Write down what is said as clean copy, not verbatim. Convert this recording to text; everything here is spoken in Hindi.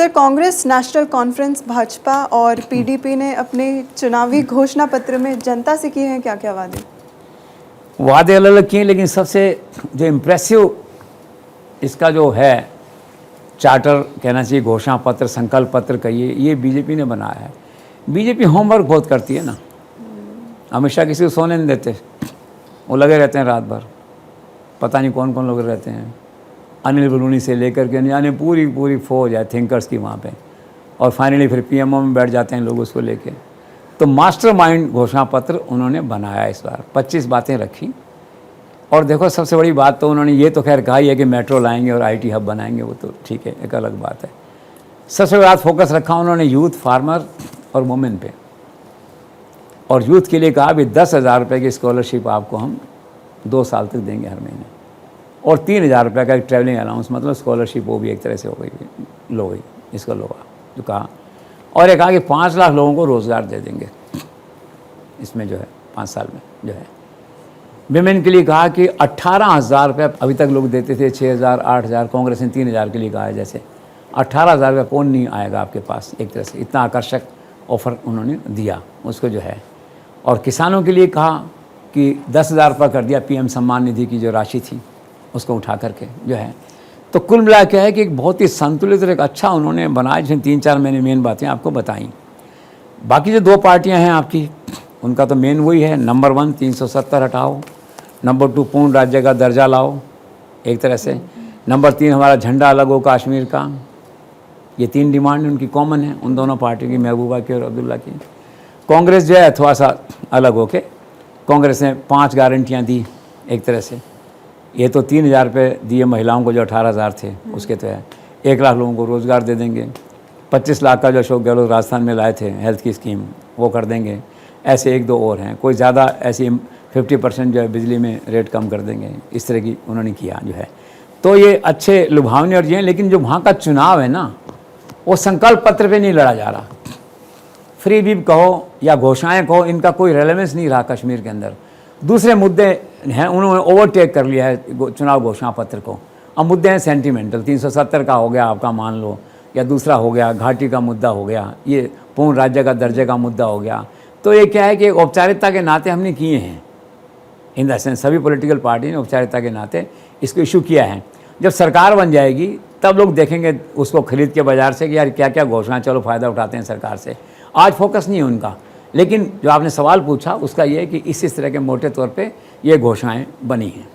Sir, Congress, national conference, Bhajpa और पीडीपी ने अपने चुनावी घोषणा पत्र में जनता से किए हैं क्या क्या वादे? वादे अलग अलग किए, लेकिन सबसे जो इम्प्रेसिव इसका जो है चार्टर कहना चाहिए, घोषणा पत्र, संकल्प पत्र कहिए, ये बीजेपी ने बनाया है। बीजेपी होमवर्क बहुत करती है ना, हमेशा किसी को सोने नहीं देते, वो लगे रहते हैं रात भर, पता नहीं कौन कौन लोग रहते हैं, अनिल बलूनी से लेकर के यानी पूरी फौज है थिंकर्स की वहाँ पे, और फाइनली फिर पीएमओ में बैठ जाते हैं लोग उसको लेके। तो मास्टरमाइंड घोषणा पत्र उन्होंने बनाया इस बार, 25 बातें रखी। और देखो, सबसे बड़ी बात तो उन्होंने ये तो खैर कहा ही है कि मेट्रो लाएंगे और आईटी हब बनाएंगे, वो तो ठीक है, एक अलग बात है। सबसे बड़ा फोकस रखा उन्होंने यूथ, फार्मर और वुमेन पे, और यूथ के लिए कहा भी 10,000 रुपये की स्कॉलरशिप आपको हम 2 साल तक देंगे हर महीने, और 3,000 रुपये का एक ट्रैवलिंग अलाउंस, मतलब स्कॉलरशिप वो भी एक तरह से हो गई, लो गई, इसका लो जो कहा। और एक कहा कि 5 लाख लोगों को रोज़गार दे देंगे इसमें जो है 5 साल में जो है। विमेन के लिए कहा कि 18,000 रुपये अभी तक लोग देते थे, 6,000, 8,000, कांग्रेस ने 3,000 के लिए कहा है। जैसे 18,000 रुपये कौन नहीं आएगा आपके पास, एक तरह से इतना आकर्षक ऑफर उन्होंने दिया उसको जो है। और किसानों के लिए कहा कि 10,000 रुपये कर दिया, पीएम सम्मान निधि की जो राशि थी उसको उठा करके जो है। तो कुल मिला के है कि एक बहुत ही संतुलित और एक अच्छा उन्होंने बनाया, जिसमें 3-4 मैंने मेन बातें आपको बताई। बाकी जो 2 पार्टियां हैं आपकी, उनका तो मेन वही है, नंबर 1 370 हटाओ, नंबर 2 पूर्ण राज्य का दर्जा लाओ एक तरह से, नंबर 3 हमारा झंडा अलग हो कश्मीर का। ये 3 डिमांड उनकी कॉमन है, उन दोनों पार्टियों की, महबूबा की और अब्दुल्ला की। कांग्रेस जो है थोड़ा सा अलग होके, कांग्रेस ने 5 गारंटियाँ दी एक तरह से। ये तो 3,000 रुपये दिए महिलाओं को जो 18,000 थे उसके, तो है 1 लाख लोगों को रोज़गार दे देंगे, 25 लाख का जो अशोक गहलोत राजस्थान में लाए थे हेल्थ की स्कीम वो कर देंगे। ऐसे 1-2 और हैं, कोई ज़्यादा ऐसी 50% जो है बिजली में रेट कम कर देंगे, इस तरह की उन्होंने किया जो है। तो ये अच्छे लुभावने और ये हैं, लेकिन जो वहाँ का चुनाव है ना, वो संकल्प पत्र पे नहीं लड़ा जा रहा। फ्री व्हिप कहो या घोषणाएँ कहो, इनका कोई रेलेवेंस नहीं रहा कश्मीर के अंदर। दूसरे मुद्दे हैं, उन्होंने ओवरटेक कर लिया है चुनाव घोषणा पत्र को। अब मुद्दे हैं सेंटिमेंटल, 370 का हो गया आपका मान लो, या दूसरा हो गया घाटी का मुद्दा हो गया, ये पूर्ण राज्य का दर्जे का मुद्दा हो गया। तो ये क्या है कि औपचारिकता के नाते हमने किए हैं, इन द सेंस सभी पॉलिटिकल पार्टी ने औपचारिकता के नाते इसको इशू किया है। जब सरकार बन जाएगी तब लोग देखेंगे उसको खरीद के बाज़ार से कि यार क्या क्या घोषणा, चलो फ़ायदा उठाते हैं सरकार से। आज फोकस नहीं है उनका। लेकिन जो आपने सवाल पूछा उसका ये है कि इस तरह के मोटे तौर पे ये घोषणाएं बनी हैं।